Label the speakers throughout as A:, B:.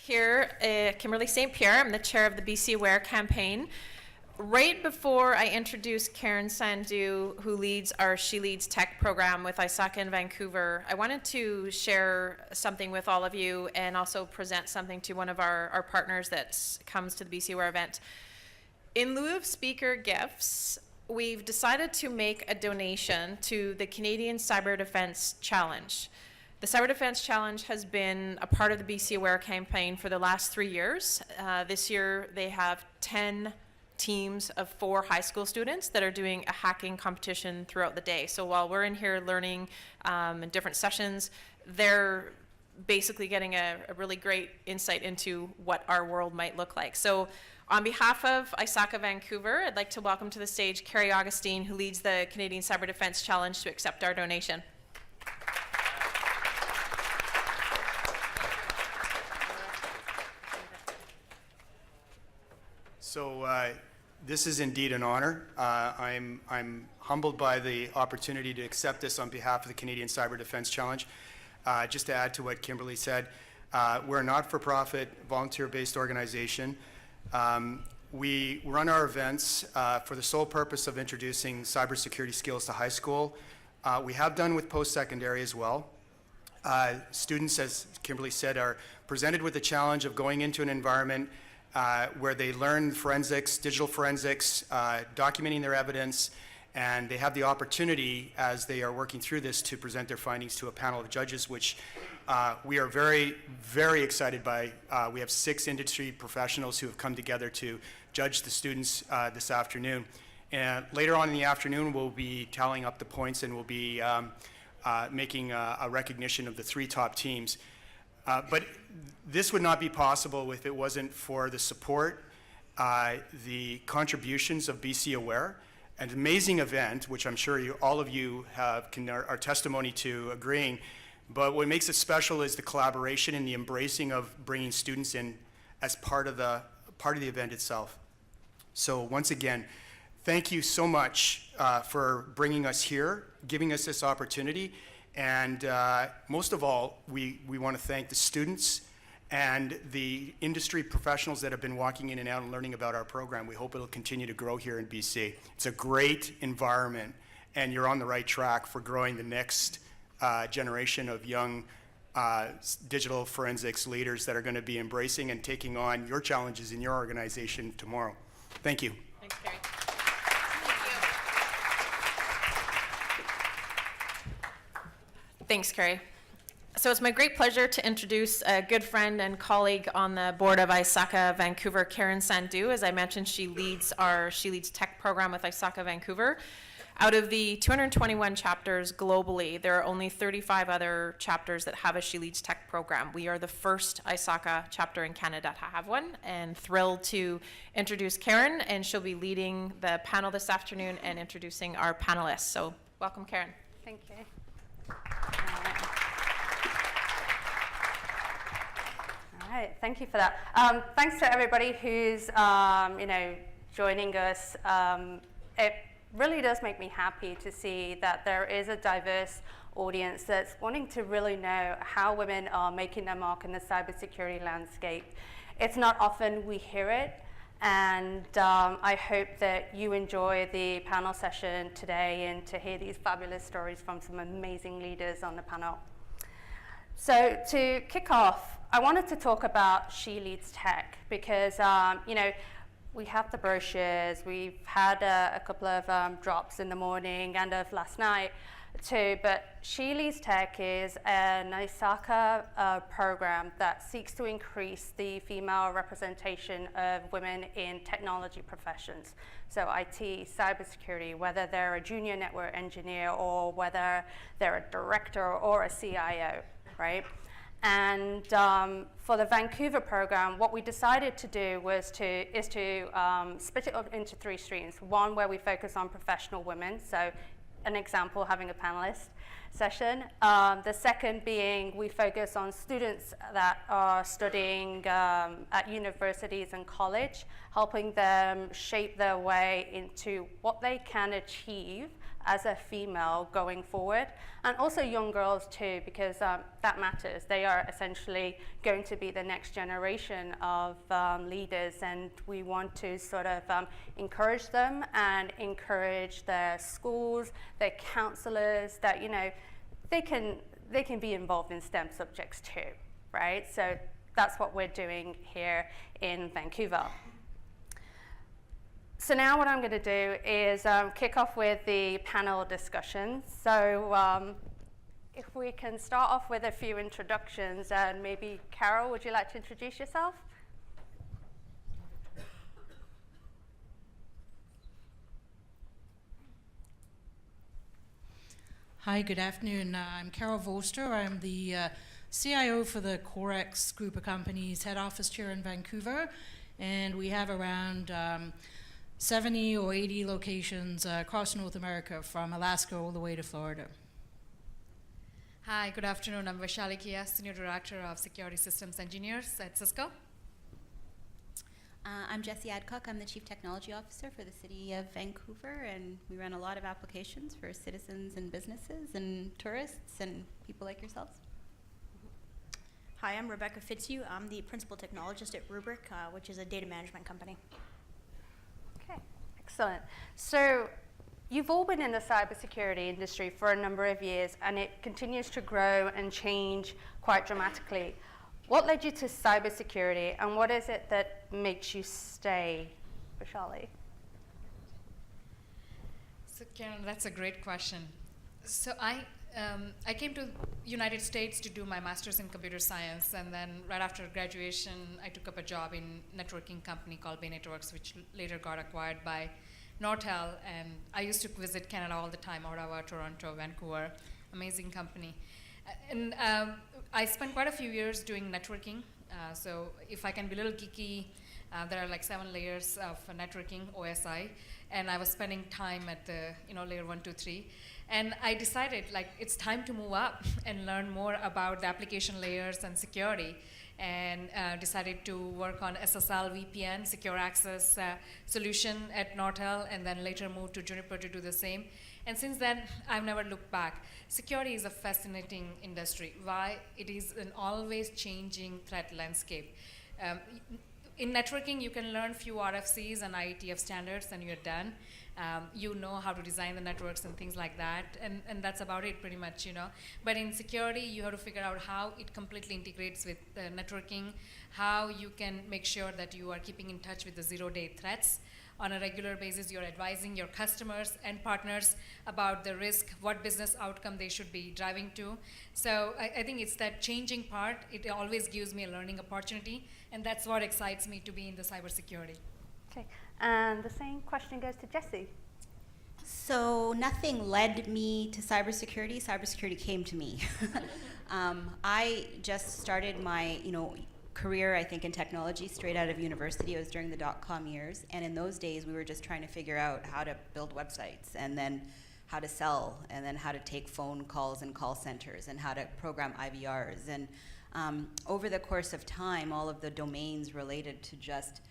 A: here, Kimberly St. Pierre. I'm the chair of the BC Aware campaign. Right before I introduce Karen Sandhu, who leads our SheLeadsTech program with ISACA in Vancouver, I wanted to share something with all of you and also present something to one of our partners that comes to the BC Aware event. In lieu of speaker gifts, we've decided to make a donation to the Canadian Cyber Defense Challenge. The Cyber Defense Challenge has been a part of the BC Aware campaign for the last 3 years. This year they have 10 teams of 4 high school students that are doing a hacking competition throughout the day. So while we're in here learning in different sessions, they're basically getting a really great insight into what our world might look like. So on behalf of ISACA Vancouver, I'd like to welcome to the stage Carrie Augustine, who leads the Canadian Cyber Defense Challenge, to accept our donation.
B: So this is indeed an honor. I'm humbled by the opportunity to accept this on behalf of the Canadian Cyber Defense Challenge. Just to add to what Kimberly said, we're a not-for-profit, volunteer-based organization. We run our events for the sole purpose of introducing cybersecurity skills to high school. We have done with post-secondary as well. Students, as Kimberly said, are presented with the challenge of going into an environment where they learn forensics, digital forensics, documenting their evidence, and they have the opportunity, as they are working through this, to present their findings to a panel of judges, which we are very, very excited by. We have 6 industry professionals who have come together to judge the students this afternoon. And later on in the afternoon, we'll be tallying up the points, and we'll be making a recognition of the 3 top teams. But this would not be possible if it wasn't for the support, the contributions of BC Aware, an amazing event, which I'm sure all of you are testimony to agreeing. But what makes it special is the collaboration and the embracing of bringing students in as part of the event itself. So once again, thank you so much for bringing us here, giving us this opportunity. And most of all, we want to thank the students and the industry professionals that have been walking in and out and learning about our program. We hope it'll continue to grow here in BC. It's a great environment, and you're on the right track for growing the next generation of young digital forensics leaders that are going to be embracing and taking on your challenges in your organization tomorrow. Thank you.
A: Thanks, Carrie. Thanks, Carrie. So it's my great pleasure to introduce a good friend and colleague on the board of ISACA Vancouver, Karen Sandhu. As I mentioned, she leads our SheLeadsTech program with ISACA Vancouver. Out of the 221 chapters globally, there are only 35 other chapters that have a SheLeadsTech program. We are the first ISACA chapter in Canada to have one, and thrilled to introduce Karen, and she'll be leading the panel this afternoon and introducing our panelists. So welcome, Karen.
C: Thank you. All right, thank you for that. Thanks to everybody who's joining us. It really does make me happy to see that there is a diverse audience that's wanting to really know how women are making their mark in the cybersecurity landscape. It's not often we hear it, and I hope that you enjoy the panel session today and to hear these fabulous stories from some amazing leaders on the panel. So to kick off, I wanted to talk about SheLeadsTech because, we have the brochures, we've had a couple of drops in the morning and of last night too, but SheLeadsTech is an ISACA program that seeks to increase the female representation of women in technology professions. So IT, cybersecurity, whether they're a junior network engineer or whether they're a director or a CIO, right? And for the Vancouver program, what we decided to do was to split it up into 3 streams. One where we focus on professional women, so an example, having a panelist session. The second being we focus on students that are studying at universities and college, helping them shape their way into what they can achieve as a female going forward, and also young girls too, because that matters. They are essentially going to be the next generation of leaders, and we want to sort of encourage them and encourage their schools, their counselors, that, you know, they can be involved in STEM subjects too, right? So that's what we're doing here in Vancouver. So now what I'm going to do is kick off with the panel discussion. So if we can start off with a few introductions, and maybe Carol, would you like to introduce yourself?
D: Hi, good afternoon. I'm Carol Vorster. I'm the CIO for the Corix group of companies, head office here in Vancouver, and we have around 70 or 80 locations across North America, from Alaska all the way to Florida.
E: Hi, good afternoon. I'm Vaishali, Ghiya, Senior Director of Security Systems Engineers at Cisco.
F: I'm Jessie Adcock. I'm the Chief Technology Officer for the City of Vancouver, and we run a lot of applications for citizens and businesses and tourists and people like yourselves.
G: Hi, I'm Rebecca Fitzhugh. I'm the Principal Technologist at Rubrik, which is a data management company.
C: Okay, excellent. So you've all been in the cybersecurity industry for a number of years, and it continues to grow and change quite dramatically. What led you to cybersecurity, and what is it that makes you stay, Vaishali?
E: So Karen, that's a great question. So I came to United States to do my master's in computer science, and then right after graduation, I took up a job in a networking company called Bay Networks, which later got acquired by Nortel, and I used to visit Canada all the time, Ottawa, Toronto, Vancouver, amazing company. And I spent quite a few years doing networking, so if I can be a little geeky, there are like 7 layers of networking, OSI, and I was spending time at the layer 1, 2, 3. And I decided like it's time to move up and learn more about the application layers and security, and decided to work on SSL VPN, secure access solution at Nortel, and then later moved to Juniper to do the same. And since then, I've never looked back. Security is a fascinating industry. Why? It is an always changing threat landscape. In networking, you can learn few RFCs and IETF standards, and you're done. You know how to design the networks and things like that, and that's about it pretty much, But in security, you have to figure out how it completely integrates with networking, how you can make sure that you are keeping in touch with the zero-day threats. On a regular basis, you're advising your customers and partners about the risk, what business outcome they should be driving to. So I think it's that changing part. It always gives me a learning opportunity, and that's what excites me to be in the cybersecurity.
C: Okay, and the same question goes to Jessie.
F: So nothing led me to cybersecurity. Cybersecurity came to me. I just started my, career, I think, in technology straight out of university. It was during the .com years, and in those days we were just trying to figure out how to build websites, and then how to sell, and then how to take phone calls in call centers, and how to program IVRs. And over the course of time, all of the domains related to just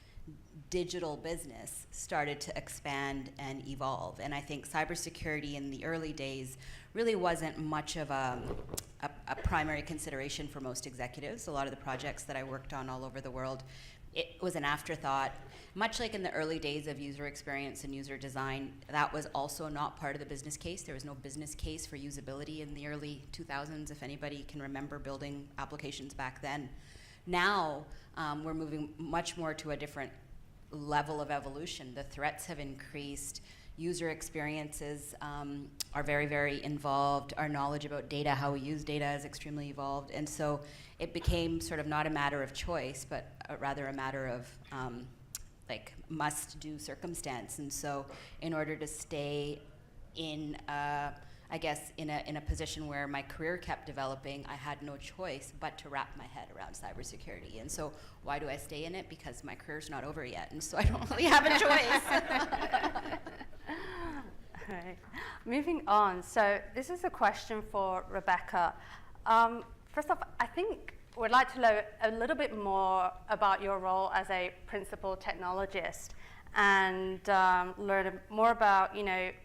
F: digital business started to expand and evolve. And I think cybersecurity in the early days really wasn't much of a primary consideration for most executives. A lot of the projects that I worked on all over the world, it was an afterthought. Much like in the early days of user experience and user design, that was also not part of the business case. There was no business case for usability in the early 2000s, if anybody can remember building applications back then. Now, we're moving much more to a different level of evolution. The threats have increased. User experiences are very, very involved. Our knowledge about data, how we use data, is extremely evolved. And so it became sort of not a matter of choice, but rather a matter of must-do circumstance. And so in order to stay in in a position where my career kept developing, I had no choice but to wrap my head around cybersecurity. And so why do I stay in it? Because my career's not over yet, and so I don't really have a choice.
C: All right. Moving on. So this is a question for Rebecca. First off, I think we'd like to know a little bit more about your role as a principal technologist. and learn more about,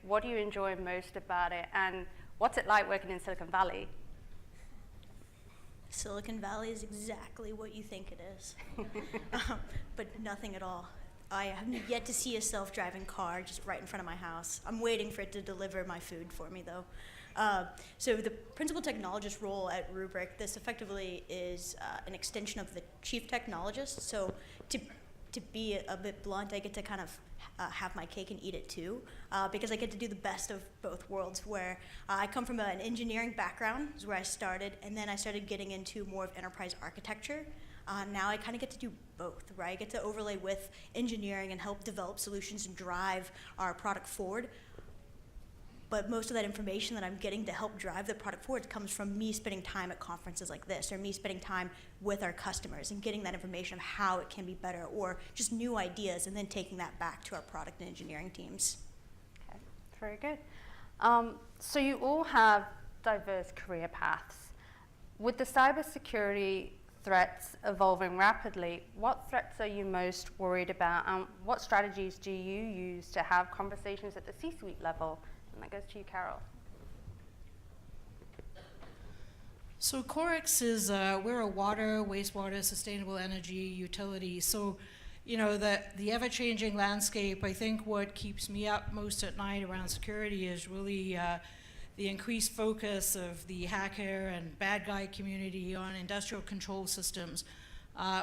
C: what do you enjoy most about it, and what's it like working in Silicon Valley?
G: Silicon Valley is exactly what you think it is, but nothing at all. I have yet to see a self-driving car just right in front of my house. I'm waiting for it to deliver my food for me, though. So the principal technologist role at Rubrik, this effectively is an extension of the chief technologist. So to be a bit blunt, I get to kind of have my cake and eat it too, because I get to do the best of both worlds, where I come from an engineering background, is where I started, and then I started getting into more of enterprise architecture. Now I kind of get to do both, right? I get to overlay with engineering and help develop solutions and drive our product forward. But most of that information that I'm getting to help drive the product forward comes from me spending time at conferences like this, or me spending time with our customers and getting that information of how it can be better, or just new ideas, and then taking that back to our product and engineering teams.
C: Okay, very good. So you all have diverse career paths. With the cybersecurity threats evolving rapidly, what threats are you most worried about, and what strategies do you use to have conversations at the C-suite level? And that goes to you, Carol.
D: So Corix is, we're a water, wastewater, sustainable energy utility. So, the ever-changing landscape, I think what keeps me up most at night around security is really the increased focus of the hacker and bad guy community on industrial control systems.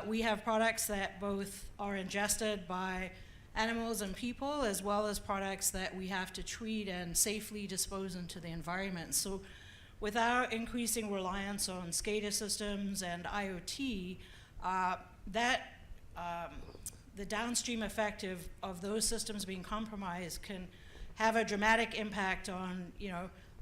D: We have products that both are ingested by animals and people, as well as products that we have to treat and safely dispose into the environment. So with our increasing reliance on SCADA systems and IoT, the downstream effect of those systems being compromised can have a dramatic impact on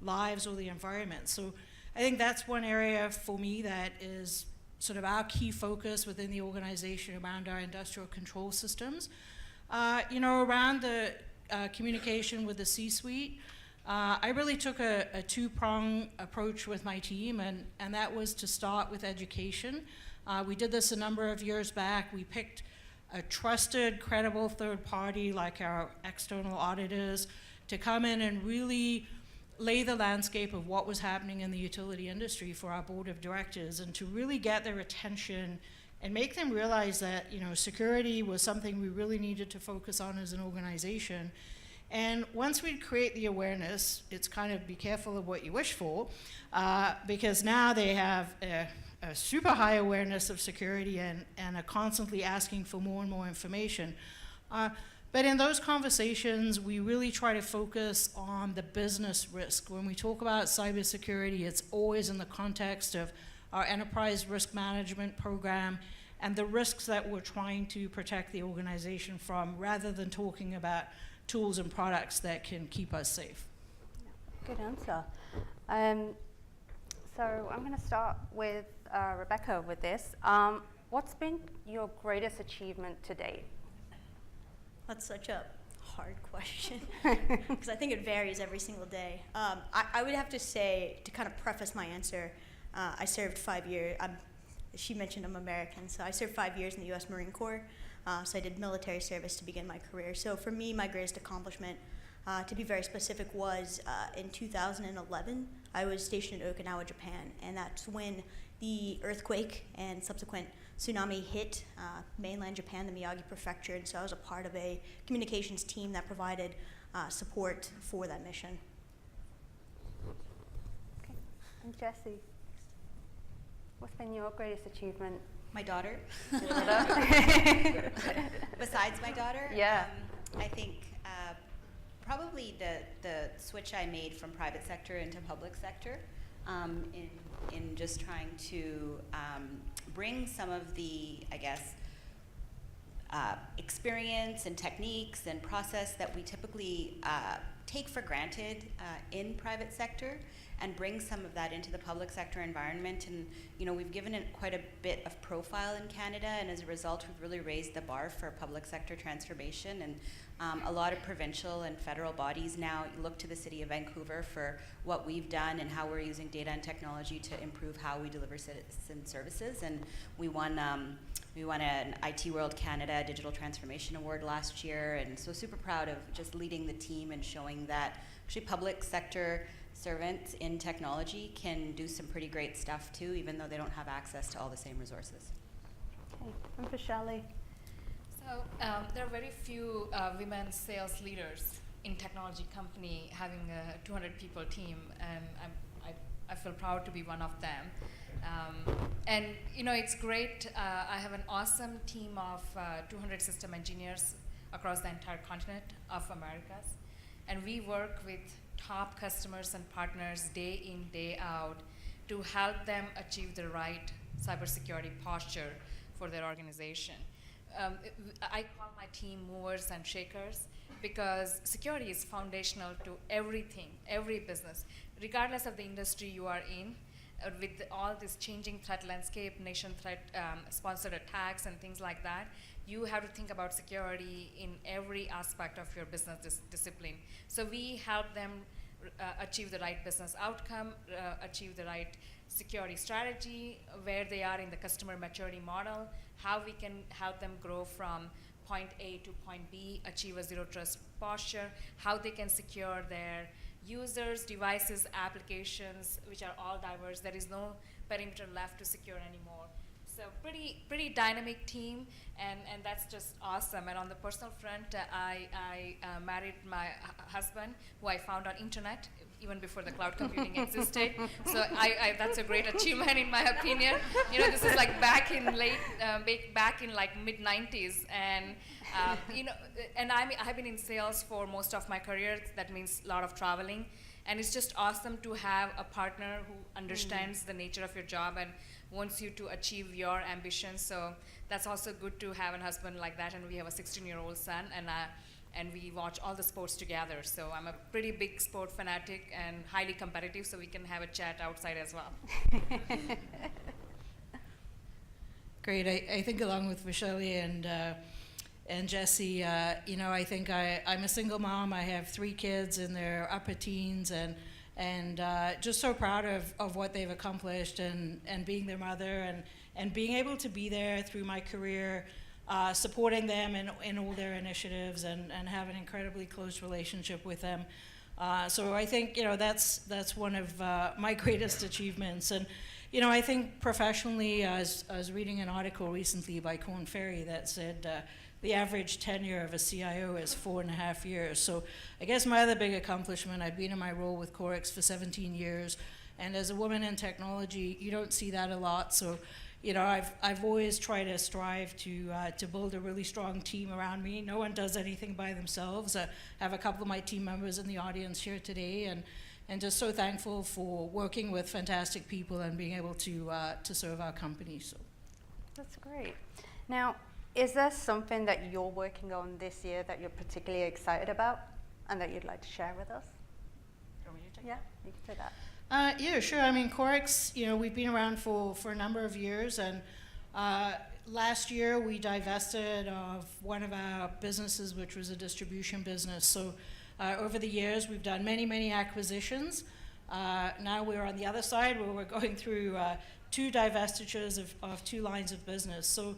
D: lives or the environment. So I think that's one area for me that is sort of our key focus within the organization around our industrial control systems. Around the communication with the C-suite, I really took a two-prong approach with my team, and that was to start with education. We did this a number of years back. We picked a trusted, credible third party like our external auditors to come in and really lay the landscape of what was happening in the utility industry for our board of directors, and to really get their attention and make them realize that security was something we really needed to focus on as an organization. And once we create the awareness, it's kind of be careful of what you wish for, because now they have a super high awareness of security and are constantly asking for more and more information. But in those conversations, we really try to focus on the business risk. When we talk about cybersecurity, it's always in the context of our enterprise risk management program and the risks that we're trying to protect the organization from, rather than talking about tools and products that can keep us safe.
C: Good answer. So I'm going to start with Rebecca with this. What's been your greatest achievement to date?
G: That's such a hard question, because I think it varies every single day. I would have to say, to kind of preface my answer, I served 5 years. She mentioned I'm American, so I served 5 years in the U.S. Marine Corps. So I did military service to begin my career. So for me, my greatest accomplishment, to be very specific, was in 2011. I was stationed in Okinawa, Japan, and that's when the earthquake and subsequent tsunami hit mainland Japan, the Miyagi prefecture, and so I was a part of a communications team that provided support for that mission.
C: Okay. And Jessie, what's been your greatest achievement?
F: My daughter. Besides my daughter,
C: Yeah.
F: I think probably the switch I made from private sector into public sector, in just trying to bring some of the, I guess, experience and techniques and process that we typically take for granted in private sector, and bring some of that into the public sector environment. And we've given it quite a bit of profile in Canada, and as a result, we've really raised the bar for public sector transformation. And a lot of provincial and federal bodies now look to the city of Vancouver for what we've done and how we're using data and technology to improve how we deliver citizen services. And we won We won an IT World Canada Digital Transformation Award last year, and so super proud of just leading the team and showing that actually public sector servants in technology can do some pretty great stuff too, even though they don't have access to all the same resources.
C: Okay, and Vaishali.
E: So there are very few women sales leaders in technology company having a 200 people team, and I feel proud to be one of them. And you know, it's great. I have an awesome team of 200 system engineers across the entire continent of Americas, and we work with top customers and partners day in, day out to help them achieve the right cybersecurity posture for their organization. I call my team movers and shakers because security is foundational to everything, every business, regardless of the industry you are in. With all this changing threat landscape, nation threat, sponsored attacks and things like that, you have to think about security in every aspect of your business discipline. So we help them achieve the right business outcome, achieve the right security strategy, where they are in the customer maturity model, how we can help them grow from point A to point B, achieve a zero trust posture, how they can secure their users, devices, applications, which are all diverse. There is no perimeter left to secure anymore. So pretty dynamic team, and that's just awesome. And on the personal front, I married my husband, who I found on internet even before the cloud computing existed. So that's a great achievement in my opinion. You know, this is like back in like mid 90s, and you know, and I have been in sales for most of my career. That means a lot of traveling, and it's just awesome to have a partner who understands the nature of your job and wants you to achieve your ambitions. So that's also good to have a husband like that. And we have a 16-year-old son, and we watch all the sports together. So I'm a pretty big sport fanatic and highly competitive, so we can have a chat outside as well.
D: Great. I think along with Vaishali and Jessie, you know, I think I'm a single mom. I have 3 kids in their upper teens, and just so proud of what they've accomplished, and being their mother, and being able to be there through my career, supporting them in all their initiatives, and have an incredibly close relationship with them. So I think, you know, that's one of my greatest achievements. And you know, I think professionally, I was reading an article recently by Korn Ferry that said the average tenure of a CIO is 4.5 years. So I guess my other big accomplishment, I've been in my role with Corix for 17 years, and as a woman in technology, you don't see that a lot. So, you know, I've always tried to strive to build a really strong team around me. No one does anything by themselves. I have a couple of my team members in the audience here today, and just so thankful for working with fantastic people and being able to serve our company. So
C: That's great. Now, is there something that you're working on this year that you're particularly excited about and that you'd like to share with us? Yeah, you can say that.
D: Yeah, sure. I mean, Corix, you know, we've been around for a number of years, and last year we divested of one of our businesses, which was a distribution business. So over the years, we've done many acquisitions. Now we're on the other side, where we're going through 2 divestitures of 2 lines of business. So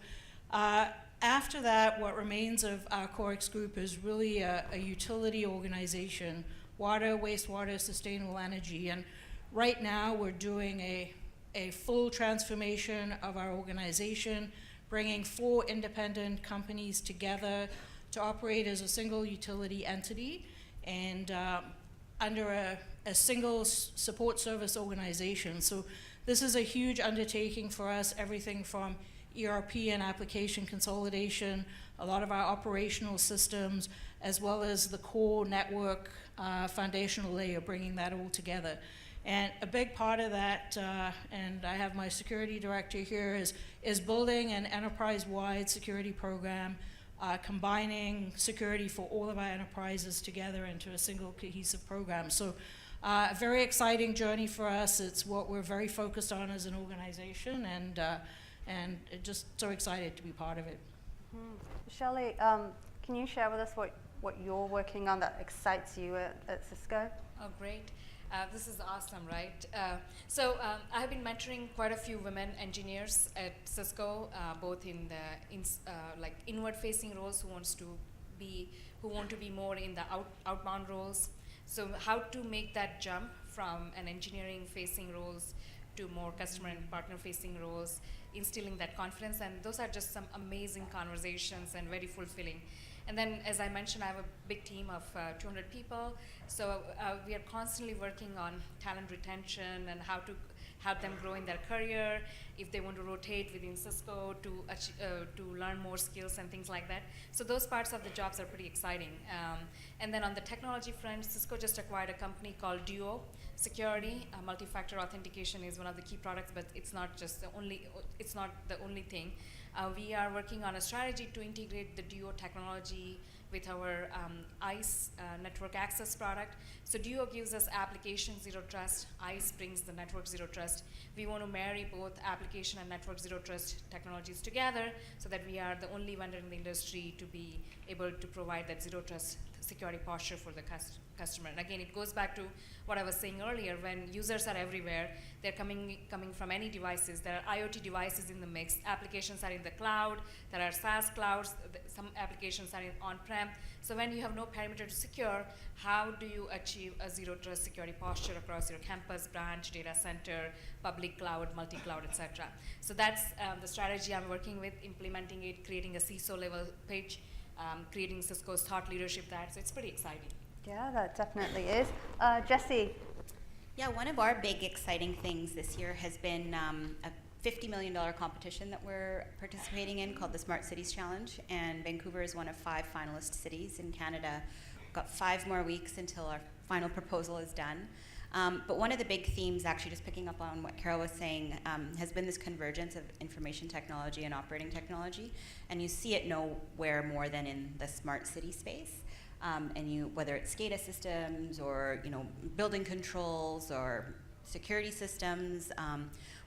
D: after that, what remains of our Corix group is really a utility organization, water, wastewater, sustainable energy. And right now, we're doing a full transformation of our organization, bringing 4 independent companies together to operate as a single utility entity, and under a single support service organization. So this is a huge undertaking for us, everything from ERP and application consolidation, a lot of our operational systems, as well as the core network foundational layer, bringing that all together. And a big part of that, and I have my security director here, is building an enterprise-wide security program, combining security for all of our enterprises together into a single cohesive program. So a very exciting journey for us. It's what we're very focused on as an organization, and just so excited to be part of it.
C: Shelley, can you share with us what you're working on that excites you at Cisco?
E: Oh, great. This is awesome, right? I have been mentoring quite a few women engineers at Cisco, both in the like inward-facing roles who want to be more in the outbound roles. So how to make that jump from an engineering-facing roles to more customer and partner-facing roles, instilling that confidence, and those are just some amazing conversations and very fulfilling. And then, as I mentioned, I have a big team of 200 people, so we are constantly working on talent retention and how to help them grow in their career, if they want to rotate within Cisco to learn more skills and things like that. So those parts of the jobs are pretty exciting. And then on the technology front, Cisco just acquired a company called Duo Security. Multi-factor authentication is one of the key products, but it's not the only thing. We are working on a strategy to integrate the Duo technology with our ICE network access product. So Duo gives us application zero trust. ICE brings the network zero trust. We want to marry both application and network zero trust technologies together so that we are the only vendor in the industry to be able to provide that zero trust security posture for the customer. And again, it goes back to what I was saying earlier. When users are everywhere, they're coming from any devices. There are IoT devices in the mix. Applications are in the cloud. There are SaaS clouds. Some applications are on-prem. So when you have no perimeter to secure, how do you achieve a zero trust security posture across your campus, branch, data center, public cloud, multi-cloud, etc.? So that's the strategy I'm working with, implementing it, creating a CISO level page, creating Cisco's thought leadership there. So it's pretty exciting.
C: Yeah, that definitely is. Jessie.
F: Yeah, one of our big exciting things this year has been a $50 million competition that we're participating in called the Smart Cities Challenge, and Vancouver is one of 5 finalist cities in Canada. We've got 5 more weeks until our final proposal is done. But one of the big themes, actually just picking up on what Carol was saying, has been this convergence of information technology and operating technology, and you see it nowhere more than in the smart city space. Whether it's SCADA systems or building controls or security systems,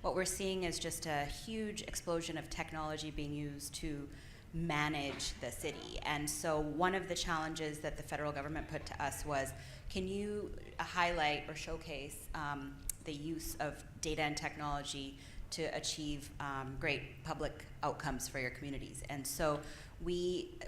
F: what we're seeing is just a huge explosion of technology being used to manage the city. And so one of the challenges that the federal government put to us was, can you highlight or showcase the use of data and technology to achieve great public outcomes for your communities? And so we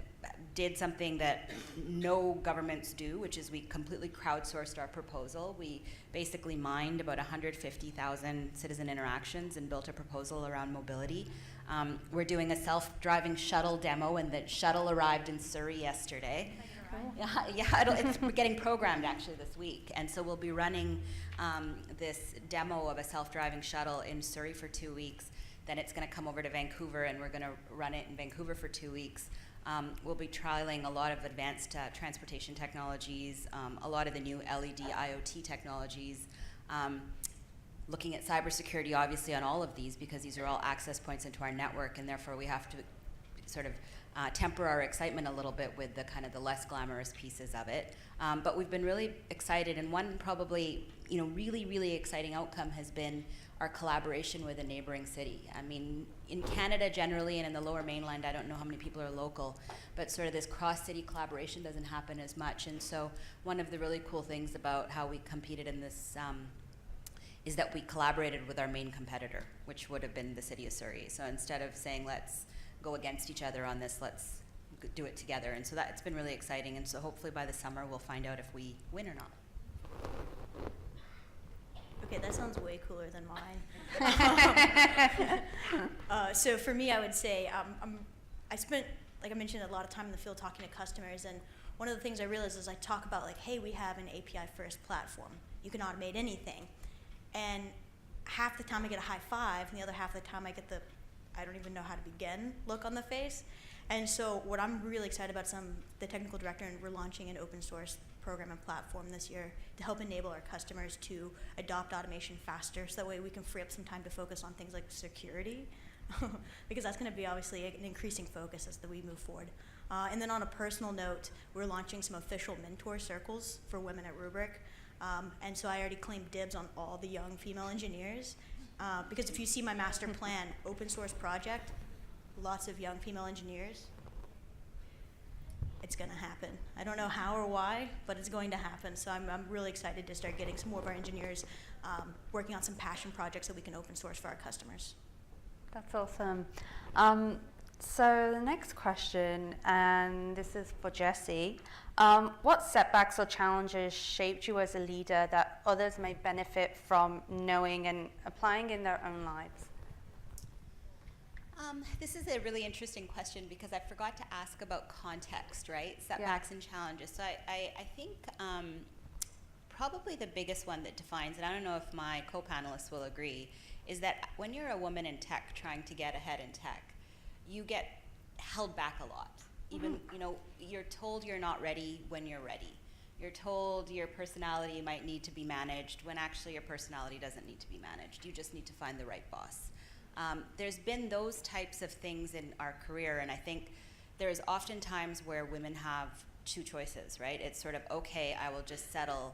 F: did something that no governments do, which is we completely crowdsourced our proposal. We basically mined about 150,000 citizen interactions and built a proposal around mobility. We're doing a self-driving shuttle demo, and the shuttle arrived in Surrey yesterday. We're getting programmed actually this week, and so we'll be running this demo of a self-driving shuttle in Surrey for 2 weeks. Then it's going to come over to Vancouver, and we're going to run it in Vancouver for 2 weeks. We'll be trialing a lot of advanced transportation technologies, a lot of the new LED IoT technologies, looking at cybersecurity obviously on all of these, because these are all access points into our network, and therefore we have to sort of temper our excitement a little bit with the kind of the less glamorous pieces of it. But we've been really excited, and one probably really, really exciting outcome has been our collaboration with a neighboring city. I mean, in Canada generally and in the Lower Mainland, I don't know how many people are local, but sort of this cross-city collaboration doesn't happen as much. And so one of the really cool things about how we competed in this is that we collaborated with our main competitor, which would have been the city of Surrey. So instead of saying, let's go against each other on this, let's do it together. And so it's been really exciting. And so hopefully by the summer, we'll find out if we win or not.
G: Okay, that sounds way cooler than mine. So for me, I would say I spent, like I mentioned, a lot of time in the field talking to customers, and one of the things I realized is I talk about like, hey, we have an API-first platform. You can automate anything. And half the time I get a high five, and the other half of the time I get the, I don't even know how to begin look on the face. And so what I'm really excited about is I'm the technical director, and we're launching an open source program and platform this year to help enable our customers to adopt automation faster, so that way we can free up some time to focus on things like security, because that's going to be obviously an increasing focus as we move forward. And then on a personal note, we're launching some official mentor circles for women at Rubrik. And so I already claimed dibs on all the young female engineers, because if you see my master plan, open source project, lots of young female engineers. it's going to happen. I don't know how or why, but it's going to happen. So I'm really excited to start getting some more of our engineers working on some passion projects that we can open source for our customers.
C: That's awesome. So the next question, and this is for Jessie. What setbacks or challenges shaped you as a leader that others may benefit from knowing and applying in their own lives?
F: This is a really interesting question because I forgot to ask about context, right? Setbacks and challenges. So I think probably the biggest one that defines, and I don't know if my co-panelists will agree, is that when you're a woman in tech trying to get ahead in tech, you get held back a lot. Even, you know, you're told you're not ready when you're ready. You're told your personality might need to be managed when actually your personality doesn't need to be managed. You just need to find the right boss. There's been those types of things in our career, and I think there's often times where women have two choices, right? It's sort of, okay, I will just settle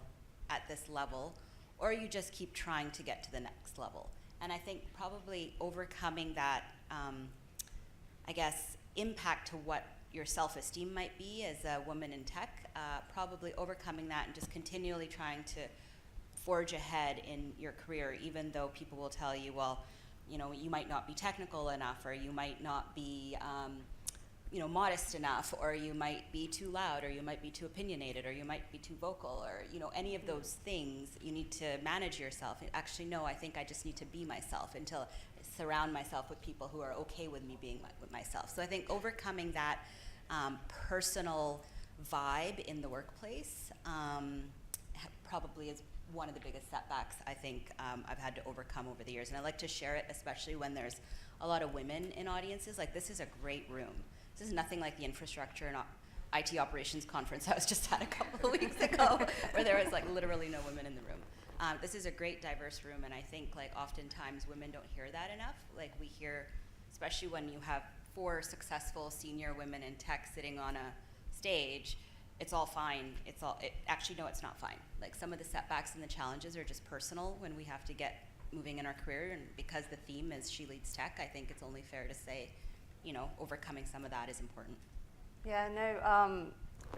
F: at this level, or you just keep trying to get to the next level. And I think probably overcoming that, I guess, impact to what your self-esteem might be as a woman in tech, probably overcoming that and just continually trying to forge ahead in your career, even though people will tell you, well, you know, you might not be technical enough, or you might not be, you know, modest enough, or you might be too loud, or you might be too opinionated, or you might be too vocal, or, you know, any of those things. You need to manage yourself. Actually, no, I think I just need to be myself until surround myself with people who are okay with me being with myself. So I think overcoming that personal vibe in the workplace probably is one of the biggest setbacks I think I've had to overcome over the years. And I like to share it, especially when there's a lot of women in audiences. Like, this is a great room. This is nothing like the infrastructure and IT operations conference I was just at a couple of weeks ago, where there was like literally no women in the room. This is a great diverse room, and I think like oftentimes women don't hear that enough. Like, we hear, especially when you have 4 successful senior women in tech sitting on a stage, it's all fine. Actually, no, it's not fine. Like, some of the setbacks and the challenges are just personal when we have to get moving in our career, and because the theme is She Leads Tech, I think it's only fair to say, you know, overcoming some of that is important.
C: Yeah, no,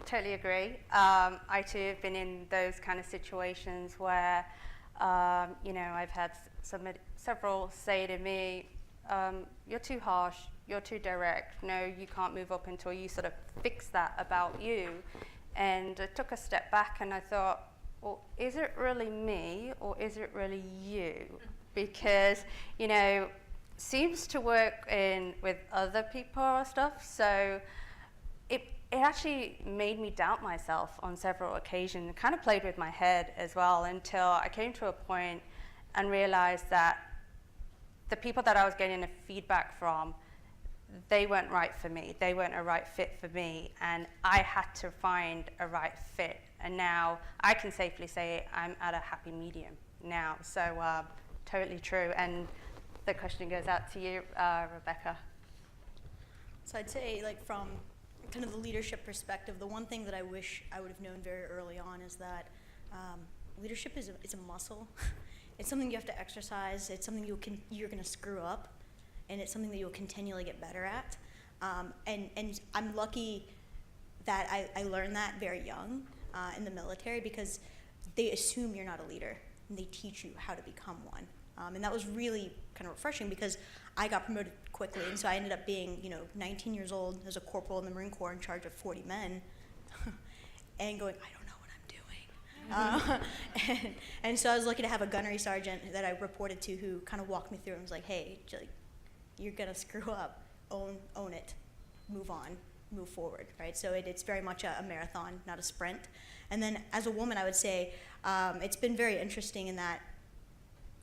C: totally agree. I too have been in those kind of situations where, you know, I've had several say to me, you're too harsh, you're too direct, no, you can't move up until you sort of fix that about you. And I took a step back and I thought, well, is it really me or is it really you? Because, you know, seems to work with other people or stuff, so it actually made me doubt myself on several occasions. It kind of played with my head as well, until I came to a point and realized that the people that I was getting the feedback from, they weren't right for me. They weren't a right fit for me, and I had to find a right fit. And now I can safely say I'm at a happy medium now. So totally true. And the question goes out to you, Rebecca.
G: So I'd say, like, from kind of the leadership perspective, the one thing that I wish I would have known very early on is that leadership is a muscle. It's something you have to exercise. It's something you're going to screw up, and it's something that you'll continually get better at. And I'm lucky that I learned that very young in the military, because they assume you're not a leader, and they teach you how to become one. And that was really kind of refreshing, because I got promoted quickly, and so I ended up being, 19 years old as a corporal in the Marine Corps in charge of 40 men, and going, I don't know what I'm doing. And so I was lucky to have a gunnery sergeant that I reported to who kind of walked me through and was like, hey, you're gonna screw up, own it, move on, move forward, right? So it's very much a marathon, not a sprint. And then as a woman, I would say it's been very interesting in that,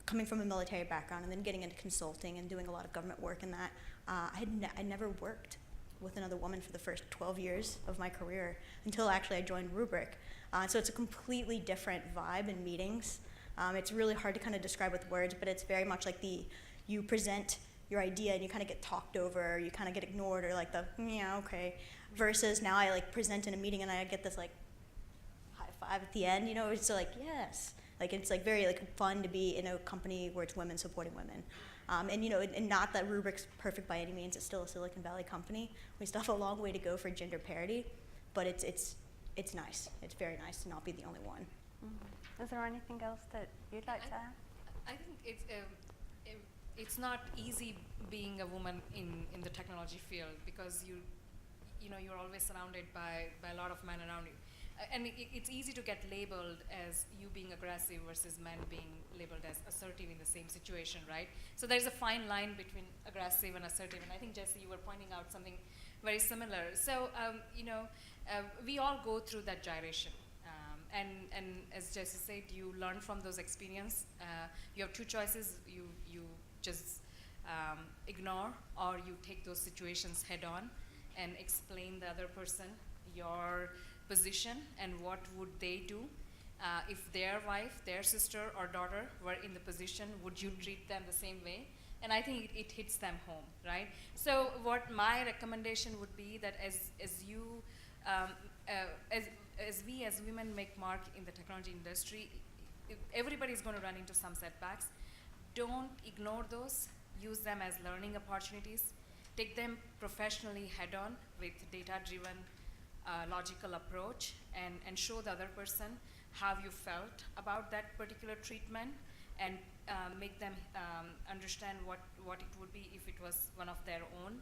G: coming from a military background and then getting into consulting and doing a lot of government work in that, I never worked with another woman for the first 12 years of my career until actually I joined Rubrik. So it's a completely different vibe in meetings. It's really hard to kind of describe with words, but it's very much like you present your idea and you kind of get talked over, or you kind of get ignored, or like yeah, okay, versus now I present in a meeting and I get this high five at the end, it's like, yes. It's very fun to be in a company where it's women supporting women. And not that Rubrik's perfect by any means, it's still a Silicon Valley company. We still have a long way to go for gender parity, but it's nice. It's very nice to not be the only one.
C: Is there anything else that you'd like to add?
E: I think it's not easy being a woman in the technology field, because you're always surrounded by a lot of men around you. And it's easy to get labeled as you being aggressive versus men being labeled as assertive in the same situation, right? So there's a fine line between aggressive and assertive, and I think, Jessie, you were pointing out something very similar. So, we all go through that gyration. And as Jessie said, you learn from those experiences. You have two choices. You just ignore, or you take those situations head on and explain the other person your position and what would they do. If their wife, their sister or daughter were in the position, would you treat them the same way? And I think it hits them home, right? So what my recommendation would be that as we as women make mark in the technology industry, everybody's going to run into some setbacks. Don't ignore those. Use them as learning opportunities. Take them professionally head on with data-driven, logical approach, and show the other person how you felt about that particular treatment, and make them understand what it would be if it was one of their own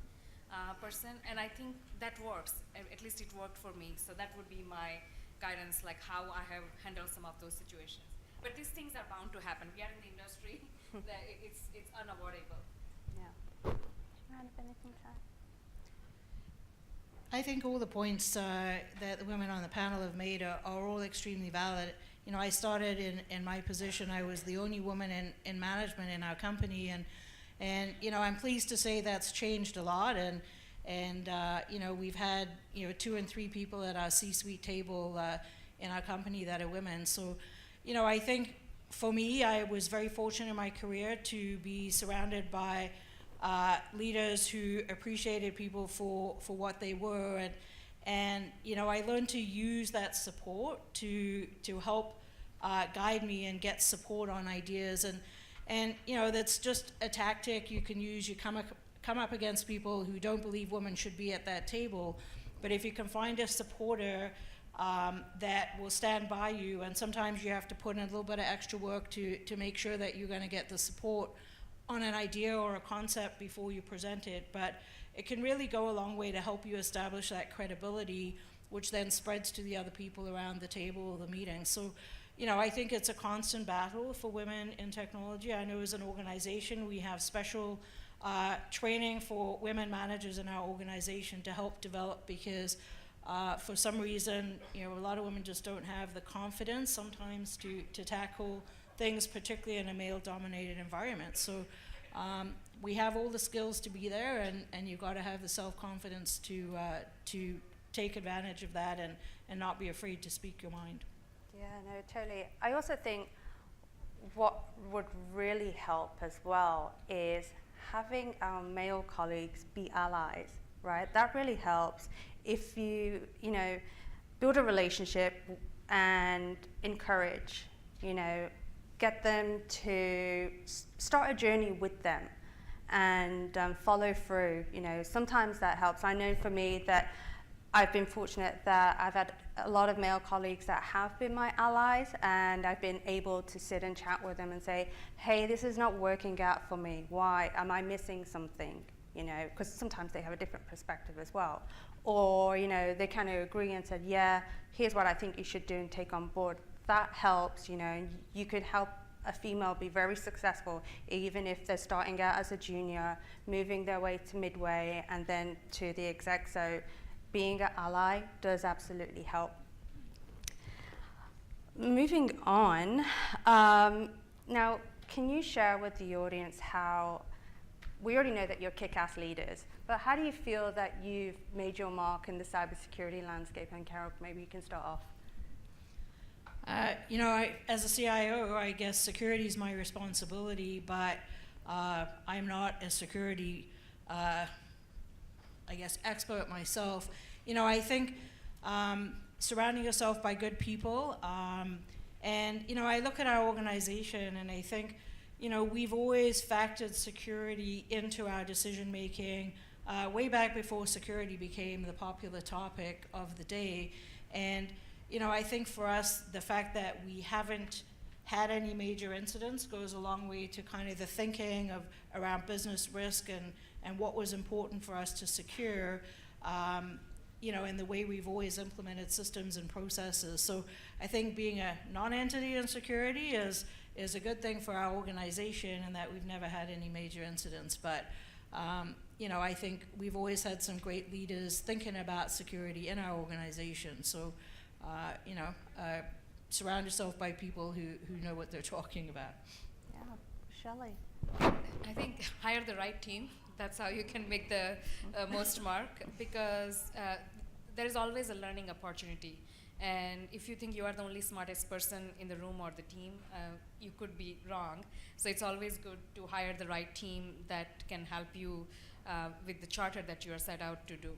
E: person. And I think that works. At least it worked for me. So that would be my guidance, like how I have handled some of those situations. But these things are bound to happen. We are in the industry. It's unavoidable.
C: Yeah. Anything to add?
D: I think all the points that the women on the panel have made are all extremely valid. You know, I started in my position. I was the only woman in management in our company, and you know, I'm pleased to say that's changed a lot. And you know, we've had 2 and 3 people at our C-suite table in our company that are women. So, you know, I think for me, I was very fortunate in my career to be surrounded by leaders who appreciated people for what they were, and you know, I learned to use that support to help guide me and get support on ideas, and you know, that's just a tactic you can use. You come up against people who don't believe women should be at that table, but if you can find a supporter that will stand by you, and sometimes you have to put in a little bit of extra work to make sure that you're going to get the support on an idea or a concept before you present it, but it can really go a long way to help you establish that credibility, which then spreads to the other people around the table or the meeting. So, you know, I think it's a constant battle for women in technology. I know as an organization we have special training for women managers in our organization to help develop, because for some reason, you know, a lot of women just don't have the confidence sometimes to tackle things, particularly in a male-dominated environment. So we have all the skills to be there, and you've got to have the self-confidence to take advantage of that and not be afraid to speak your mind.
C: Yeah, no, totally. I also think what would really help as well is having our male colleagues be allies, right? That really helps. If you build a relationship and encourage, get them to start a journey with them and follow through. Sometimes that helps. I know for me that I've been fortunate that I've had a lot of male colleagues that have been my allies, and I've been able to sit and chat with them and say, hey, this is not working out for me. Why? Am I missing something? Because sometimes they have a different perspective as well. Or, they kind of agree and said, yeah, here's what I think you should do and take on board. That helps. You could help a female be very successful, even if they're starting out as a junior, moving their way to midway, and then to the exec. So being an ally does absolutely help. Moving on, now can you share with the audience how, we already know that you're kick-ass leaders, but how do you feel that you've made your mark in the cybersecurity landscape? And Carol, maybe you can start off.
D: As a CIO, I guess security is my responsibility, but I'm not a security, expert myself. I think surrounding yourself by good people, and I look at our organization and I think, we've always factored security into our decision making. way back before security became the popular topic of the day. And, you know, I think for us, the fact that we haven't had any major incidents goes a long way to kind of the thinking of around business risk and what was important for us to secure, you know, in the way we've always implemented systems and processes. So I think being a non-entity in security is a good thing for our organization, and that we've never had any major incidents. But you know, I think we've always had some great leaders thinking about security in our organization. So you know, surround yourself by people who know what they're talking about.
C: Yeah, Shelley.
E: I think hire the right team. That's how you can make the most mark, because there is always a learning opportunity. And if you think you are the only smartest person in the room or the team, you could be wrong. So it's always good to hire the right team that can help you with the charter that you are set out to do.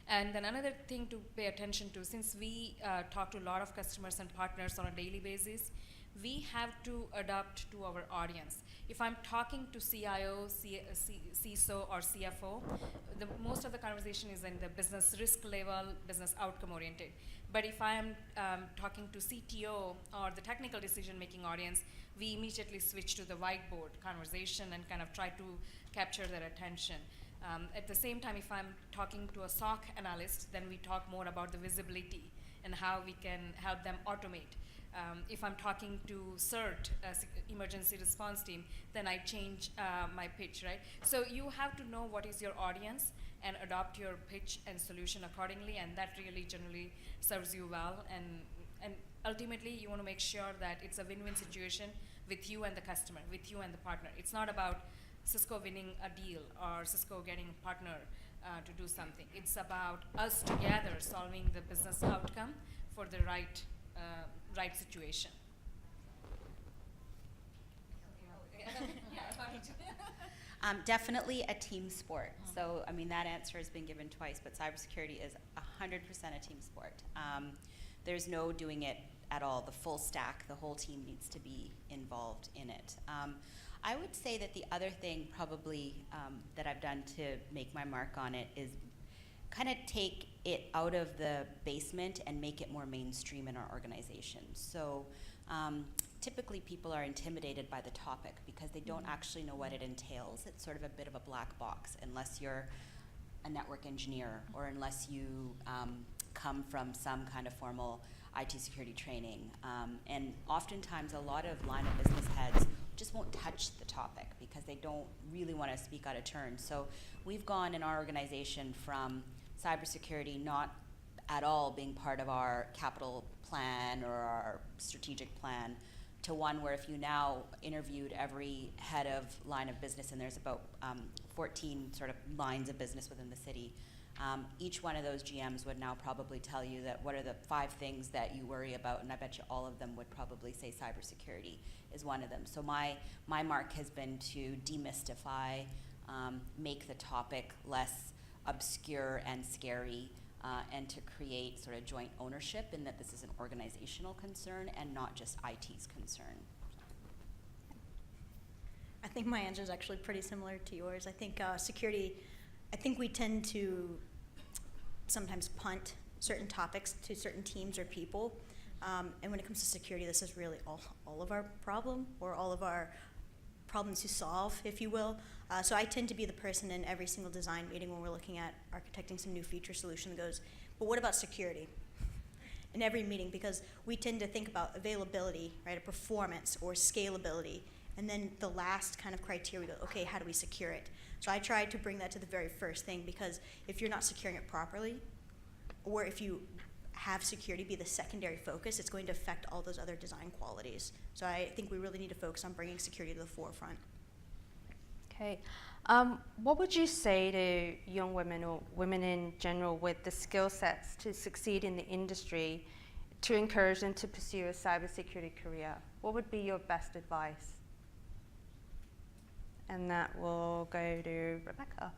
E: And then another thing to pay attention to, since we talk to a lot of customers and partners on a daily basis, we have to adapt to our audience. If I'm talking to CIO, CISO, or CFO, most of the conversation is in the business risk level, business outcome oriented. But if I'm talking to CTO or the technical decision-making audience, we immediately switch to the whiteboard conversation and kind of try to capture their attention. At the same time, if I'm talking to a SOC analyst, then we talk more about the visibility and how we can help them automate. If I'm talking to CERT, emergency response team, then I change my pitch, right? So you have to know what is your audience and adopt your pitch and solution accordingly, and that really generally serves you well. And ultimately, you want to make sure that it's a win-win situation with you and the customer, with you and the partner. It's not about Cisco winning a deal or Cisco getting a partner to do something. It's about us together solving the business outcome for the right situation.
F: Definitely a team sport. So, I mean, that answer has been given twice, but cybersecurity is 100% a team sport. There's no doing it at all. The full stack, the whole team needs to be involved in it. I would say that the other thing probably that I've done to make my mark on it is kind of take it out of the basement and make it more mainstream in our organization. So typically people are intimidated by the topic because they don't actually know what it entails. It's sort of a bit of a black box unless you're a network engineer or unless you come from some kind of formal IT security training. And oftentimes a lot of line of business heads just won't touch the topic because they don't really want to speak out of turn. So we've gone in our organization from cybersecurity not at all being part of our capital plan or our strategic plan to one where if you now interviewed every head of line of business, and there's about 14 sort of lines of business within the city, each one of those GMs would now probably tell you that what are the 5 things that you worry about, and I bet you all of them would probably say cybersecurity is one of them. So my mark has been to demystify, make the topic less obscure and scary, and to create sort of joint ownership in that this is an organizational concern and not just IT's concern.
G: I think my answer is actually pretty similar to yours. I think security, I think we tend to sometimes punt certain topics to certain teams or people. And when it comes to security, this is really all of our problem, or all of our problems to solve, if you will. So I tend to be the person in every single design meeting when we're looking at architecting some new feature solution that goes, but what about security? In every meeting, because we tend to think about availability, right, or performance or scalability. And then the last kind of criteria, we go, okay, how do we secure it? So I try to bring that to the very first thing, because if you're not securing it properly, or if you have security be the secondary focus, it's going to affect all those other design qualities. So I think we really need to focus on bringing security to the forefront.
C: Okay. What would you say to young women or women in general with the skill sets to succeed in the industry to encourage them to pursue a cybersecurity career? What would be your best advice? And that will go to Rebecca.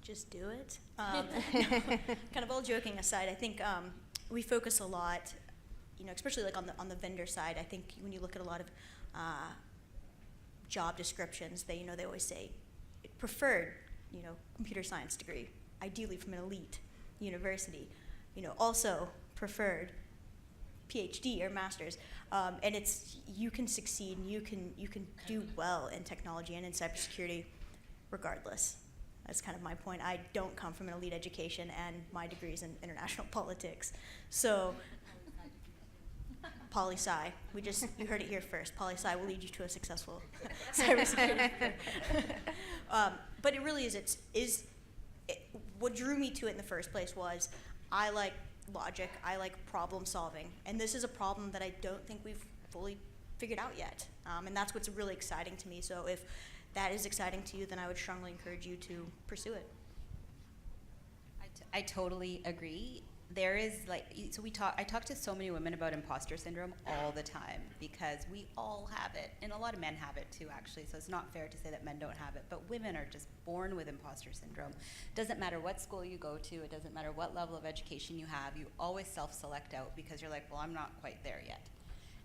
G: Just do it. Kind of all joking aside, I think we focus a lot, you know, especially like on the vendor side. I think when you look at a lot of job descriptions, they always say preferred computer science degree, ideally from an elite university, also preferred PhD or master's, and you can succeed and you can do well in technology and in cybersecurity regardless. That's kind of my point. I don't come from an elite education, and my degree is in international politics. So, poli-sci. You heard it here first. Poli-sci will lead you to a successful cybersecurity career. But it really is. What drew me to it in the first place was I like logic. I like problem solving, and this is a problem that I don't think we've fully figured out yet. And that's what's really exciting to me. So if that is exciting to you, then I would strongly encourage you to pursue it.
F: I totally agree. There is I talk to so many women about imposter syndrome all the time, because we all have it, and a lot of men have it too, actually, so it's not fair to say that men don't have it, but women are just born with imposter syndrome. Doesn't matter what school you go to, it doesn't matter what level of education you have, you always self-select out because you're like, well, I'm not quite there yet.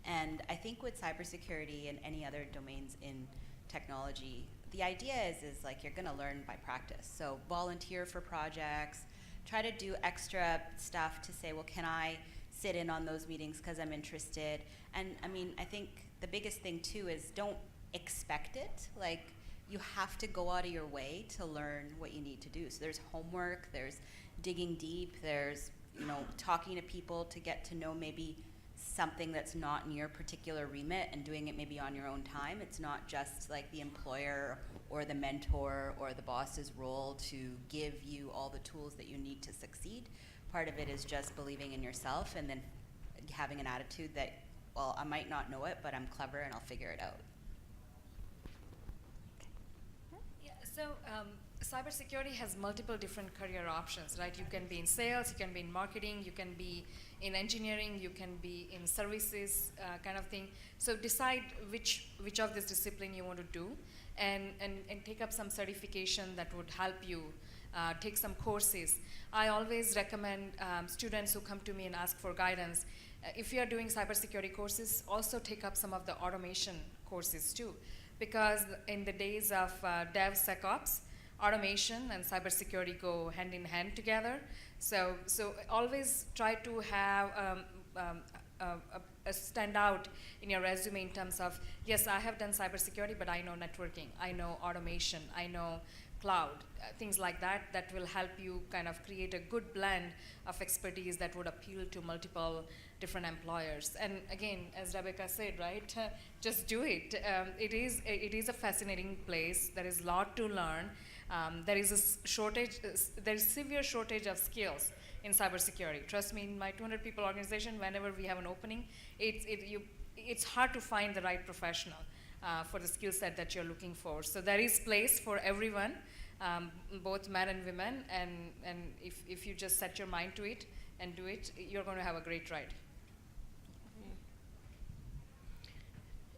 F: And I think with cybersecurity and any other domains in technology, the idea is like you're gonna learn by practice. So volunteer for projects, try to do extra stuff to say, well, can I sit in on those meetings because I'm interested? And I mean, I think the biggest thing too is don't expect it. Like, you have to go out of your way to learn what you need to do. So there's homework, there's digging deep, there's, talking to people to get to know maybe something that's not in your particular remit and doing it maybe on your own time. It's not just like the employer or the mentor or the boss's role to give you all the tools that you need to succeed. Part of it is just believing in yourself and then having an attitude that, well, I might not know it, but I'm clever and I'll figure it out.
E: Yeah, so cybersecurity has multiple different career options, right? You can be in sales, you can be in marketing, you can be in engineering, you can be in services, kind of thing. So decide which of this discipline you want to do, and take up some certification that would help you. Take some courses. I always recommend students who come to me and ask for guidance, if you are doing cybersecurity courses, also take up some of the automation courses too, because in the days of DevSecOps, automation and cybersecurity go hand in hand together. So always try to have a standout in your resume in terms of, yes, I have done cybersecurity, but I know networking, I know automation, I know cloud, things like that will help you kind of create a good blend of expertise that would appeal to multiple different employers. And again, as Rebecca said, right, just do it. It is a fascinating place. There is a lot to learn. There is a shortage, there is severe shortage of skills in cybersecurity. Trust me, in my 200 people organization, whenever we have an opening, it's hard to find the right professional for the skill set that you're looking for. So there is place for everyone, both men and women, and if you just set your mind to it and do it, you're going to have a great ride.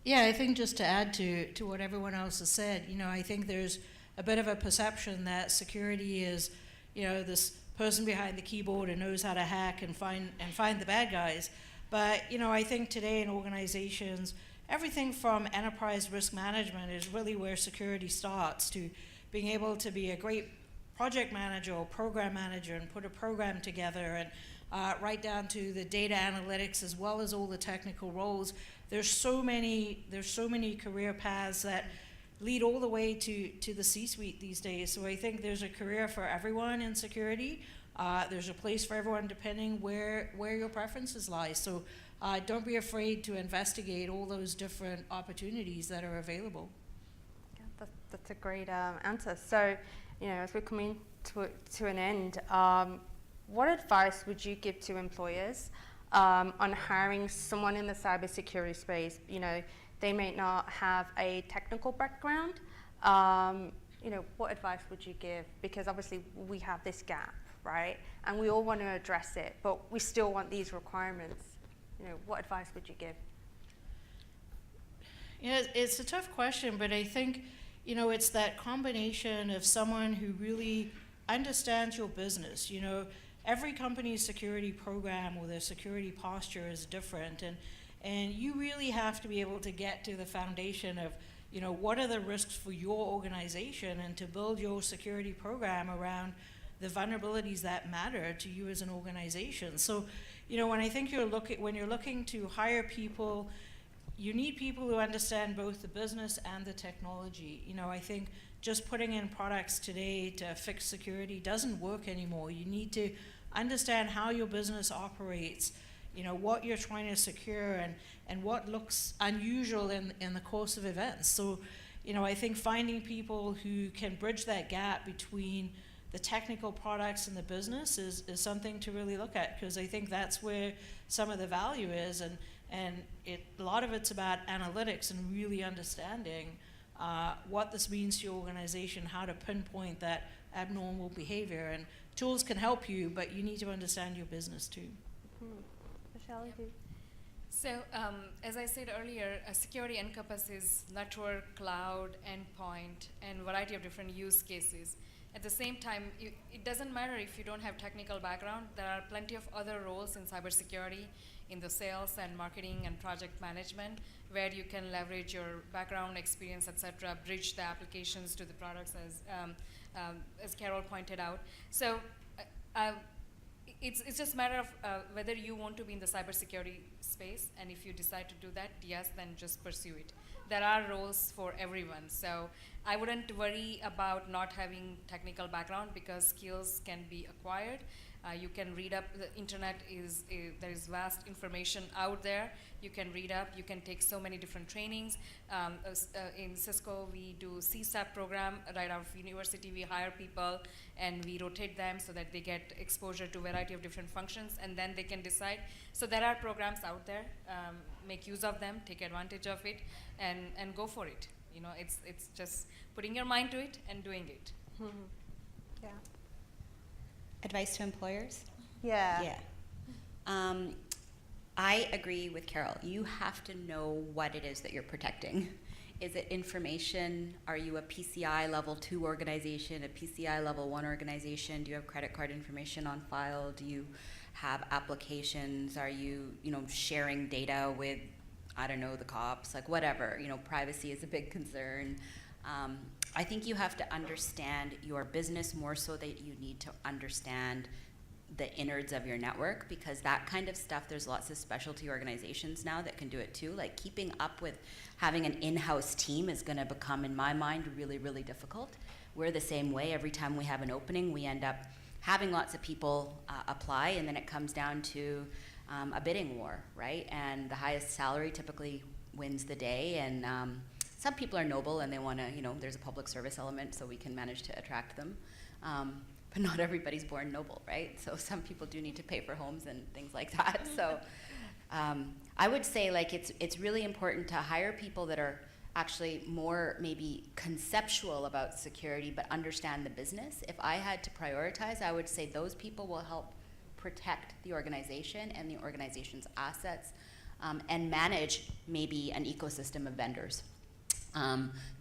D: Yeah, I think just to add to what everyone else has said, I think there's a bit of a perception that security is, this person behind the keyboard and knows how to hack and find the bad guys. But, I think today in organizations, everything from enterprise risk management is really where security starts, to being able to be a great project manager or program manager and put a program together, and right down to the data analytics as well as all the technical roles. There's so many career paths that lead all the way to the C-suite these days. So I think there's a career for everyone in security. There's a place for everyone depending where your preferences lie. So don't be afraid to investigate all those different opportunities that are available.
C: Yeah, that's a great answer. So, as we're coming to an end, what advice would you give to employers on hiring someone in the cybersecurity space? They may not have a technical background. What advice would you give? Because obviously we have this gap, right? And we all want to address it, but we still want these requirements. What advice would you give?
D: It's a tough question, but I think, it's that combination of someone who really understands your business. Every company's security program or their security posture is different, and you really have to be able to get to the foundation of, you know, what are the risks for your organization, and to build your security program around the vulnerabilities that matter to you as an organization. So, you know, when I think when you're looking to hire people, you need people who understand both the business and the technology. You know, I think just putting in products today to fix security doesn't work anymore. You need to understand how your business operates, you know, what you're trying to secure, and what looks unusual in the course of events. So, you know, I think finding people who can bridge that gap between the technical products and the business is something to really look at, because I think that's where some of the value is, and a lot of it's about analytics and really understanding what this means to your organization, how to pinpoint that abnormal behavior. And tools can help you, but you need to understand your business too.
C: Vaishali,
E: So, as I said earlier, security encompasses network, cloud, endpoint, and variety of different use cases. At the same time, it doesn't matter if you don't have technical background. There are plenty of other roles in cybersecurity, in the sales and marketing and project management, where you can leverage your background, experience, etc., bridge the applications to the products, as Carol pointed out. So, it's just a matter of whether you want to be in the cybersecurity space, and if you decide to do that, yes, then just pursue it. There are roles for everyone, so I wouldn't worry about not having technical background, because skills can be acquired. You can read up. The internet there is vast information out there. You can read up. You can take so many different trainings. In Cisco, we do CSAP program right out of university. We hire people and we rotate them so that they get exposure to a variety of different functions, and then they can decide. So there are programs out there. Make use of them. Take advantage of it, and go for it. You know, it's just putting your mind to it and doing it.
C: Yeah.
F: Advice to employers?
C: Yeah.
F: Yeah. I agree with Carol. You have to know what it is that you're protecting. Is it information? Are you a PCI level 2 organization, a PCI level 1 organization? Do you have credit card information on file? Do you have applications? Are you, sharing data with, I don't know, the cops, like whatever, privacy is a big concern. I think you have to understand your business more so that you need to understand the innards of your network, because that kind of stuff, there's lots of specialty organizations now that can do it too. Like keeping up with having an in-house team is going to become, in my mind, really, really difficult. We're the same way. Every time we have an opening, we end up having lots of people apply, and then it comes down to a bidding war, right? And the highest salary typically wins the day, and some people are noble and they want to, there's a public service element, so we can manage to attract them. But not everybody's born noble, right? So some people do need to pay for homes and things like that. So I would say it's really important to hire people that are actually more maybe conceptual about security but understand the business. If I had to prioritize, I would say those people will help protect the organization and the organization's assets, and manage maybe an ecosystem of vendors.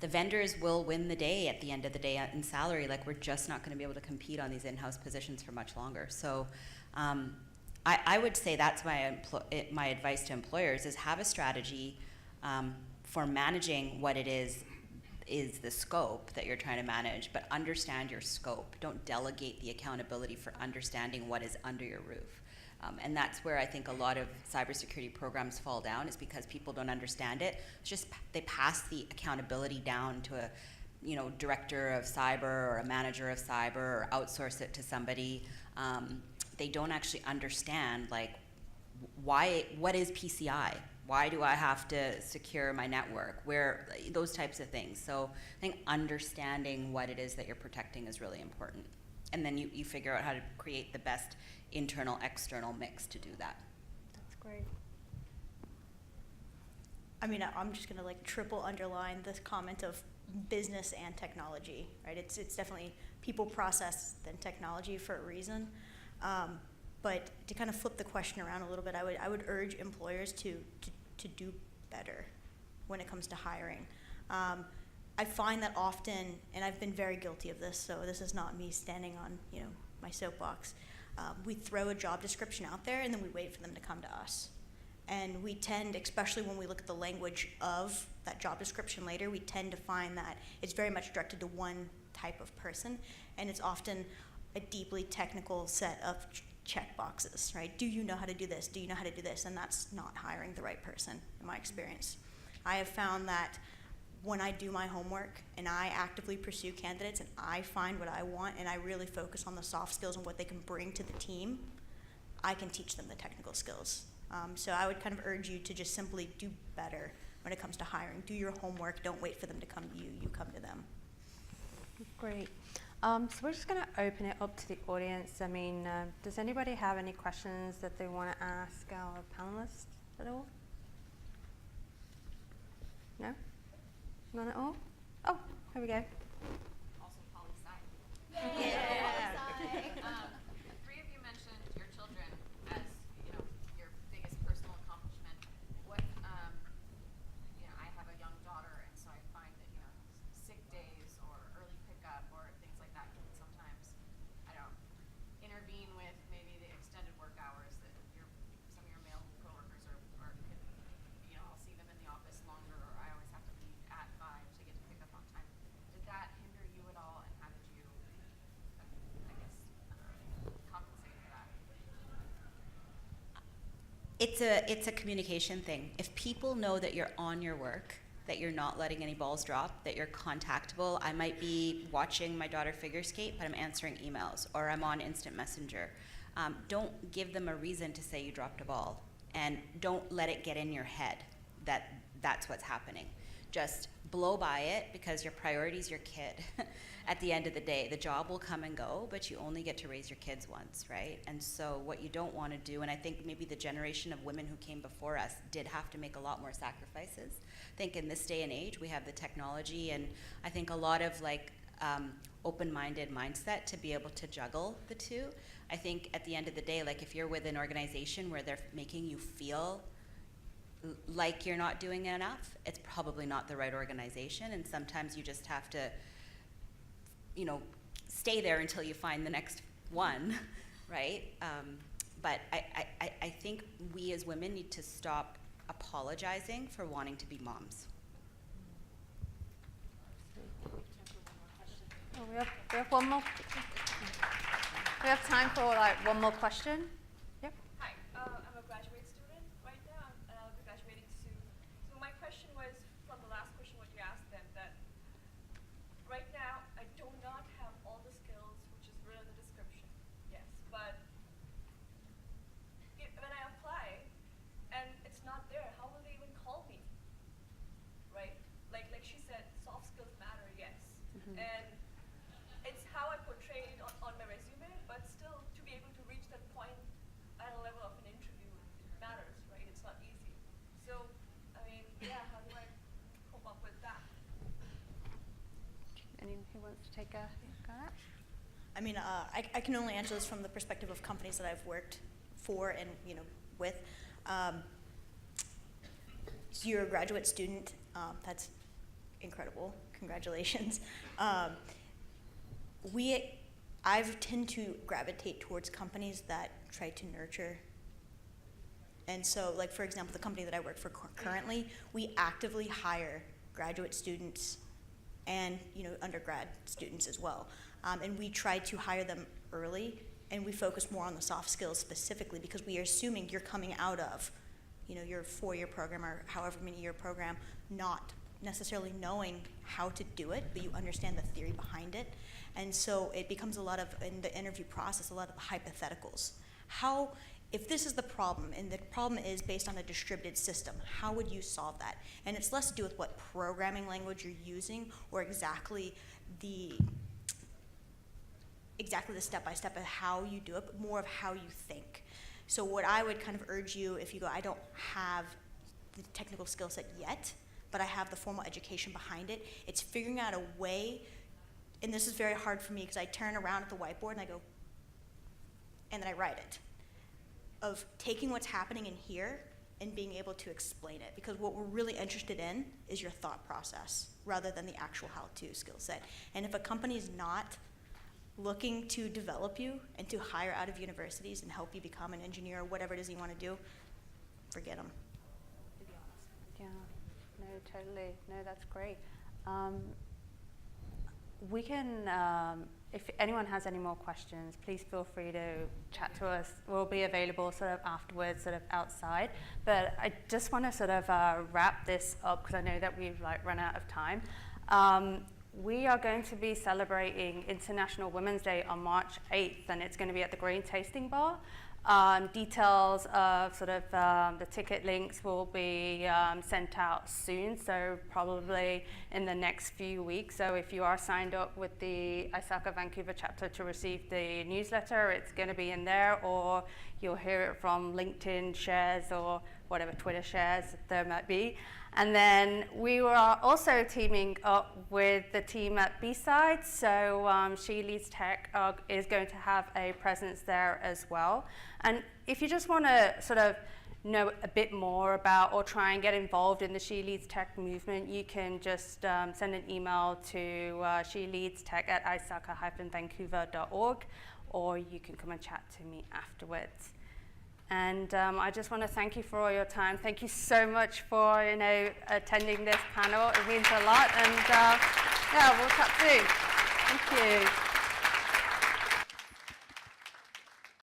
F: The vendors will win the day at the end of the day in salary. Like, we're just not going to be able to compete on these in-house positions for much longer. So I would say that's my advice to employers, is have a strategy for managing what it is the scope that you're trying to manage, but understand your scope. Don't delegate the accountability for understanding what is under your roof. And that's where I think a lot of cybersecurity programs fall down, is because people don't understand it. It's just they pass the accountability down to a director of cyber or a manager of cyber, or outsource it to somebody. They don't actually understand what is PCI? Why do I have to secure my network? Those types of things. So I think understanding what it is that you're protecting is really important. And then you figure out how to create the best internal, external mix to do that.
C: That's great.
G: I mean, I'm just going to triple underline this comment of business and technology, right? It's definitely people, process, then technology for a reason. But to kind of flip the question around a little bit, I would urge employers to do better when it comes to hiring. I find that often, and I've been very guilty of this, so this is not me standing on my soapbox. We throw a job description out there and then we wait for them to come to us. And we tend, especially when we look at the language of that job description later, we tend to find that it's very much directed to one type of person, and it's often a deeply technical set of check boxes, right? Do you know how to do this? Do you know how to do this? And that's not hiring the right person, in my experience. I have found that when I do my homework and I actively pursue candidates and I find what I want and I really focus on the soft skills and what they can bring to the team, I can teach them the technical skills. So I would kind of urge you to just simply do better when it comes to hiring. Do your homework. Don't wait for them to come to you. You come to them.
C: Great. So we're just going to open it up to the audience. I mean, does anybody have any questions that they want to ask our panelists at all? No? None at all? Oh, here we go.
H: Also poli-sci. Three of you mentioned your children as, your biggest personal accomplishment. What, I have a young daughter, and so I find that, sick days or early pickup or things like that can sometimes, intervene with maybe the extended work hours that some of your male coworkers are could, I'll see them in the office longer, or I always have to leave at 5 to get to pick up on time. Did that hinder you at all, and how did you, compensate for that?
F: It's a communication thing. If people know that you're on your work, that you're not letting any balls drop, that you're contactable. I might be watching my daughter figure skate, but I'm answering emails, or I'm on instant messenger. Don't give them a reason to say you dropped a ball, and don't let it get in your head that that's what's happening. Just blow by it, because your priority is your kid. At the end of the day, the job will come and go, but you only get to raise your kids once, right? And so what you don't want to do, and I think maybe the generation of women who came before us did have to make a lot more sacrifices. I think in this day and age, we have the technology, and I think a lot of open-minded mindset to be able to juggle the two. I think at the end of the day, if you're with an organization where they're making you feel like you're not doing enough, it's probably not the right organization, and sometimes you just have to stay there until you find the next one, right? But I think we as women need to stop apologizing for wanting to be moms.
C: Oh, we have one more. We have time for one more question. Yep.
I: Hi, I'm a graduate student right now. I'll be graduating soon. So my question was from the last question what you asked them, that right now I do not have all the skills which is written in the description. Yes, but when I apply and it's not there, how will they even call me? Right? Like she said, soft skills matter, yes.
C: Mm-hmm.
I: And it's how I portray it on my resume, but still to be able to reach that point at a level of an interview matters, right? It's not easy. So, how do I cope up with that?
C: Anyone who wants to take a go at?
G: I can only answer this from the perspective of companies that I've worked for and with. So you're a graduate student. That's incredible. Congratulations. I tend to gravitate towards companies that try to nurture. And so, for example, the company that I work for currently, we actively hire graduate students and undergrad students as well. And we try to hire them early, and we focus more on the soft skills specifically because we are assuming you're coming out of your 4-year program or however many year program, not necessarily knowing how to do it, but you understand the theory behind it. And so it becomes a lot of, in the interview process, a lot of hypotheticals. If this is the problem, and the problem is based on a distributed system, how would you solve that? And it's less to do with what programming language you're using or exactly the step-by-step of how you do it, but more of how you think. So what I would kind of urge you, if you go, I don't have the technical skill set yet, but I have the formal education behind it, it's figuring out a way, and this is very hard for me because I turn around at the whiteboard and I go, and then I write it, of taking what's happening in here and being able to explain it. Because what we're really interested in is your thought process rather than the actual how-to skill set. And if a company is not looking to develop you and to hire out of universities and help you become an engineer or whatever it is you want to do, forget them.
C: Yeah, no, totally. No, that's great. We can, if anyone has any more questions, please feel free to chat to us. We'll be available sort of afterwards, sort of outside. But I just want to sort of wrap this up because I know that we've run out of time. We are going to be celebrating International Women's Day on March 8th, and it's going to be at the Green Tasting Bar. Details of sort of the ticket links will be sent out soon, so probably in the next few weeks. So if you are signed up with the ISACA Vancouver chapter to receive the newsletter, it's going to be in there, or you'll hear it from LinkedIn shares or whatever Twitter shares there might be. And then we are also teaming up with the team at B-Side, so SheLeadsTech is going to have a presence there as well. And if you just want to sort of know a bit more about or try and get involved in the SheLeadsTech movement, you can just send an email to SheLeadsTech@isaca-vancouver.org, or you can come and chat to me afterwards. And I just want to thank you for all your time. Thank you so much for attending this panel. It means a lot. And yeah, we'll chat soon. Thank you.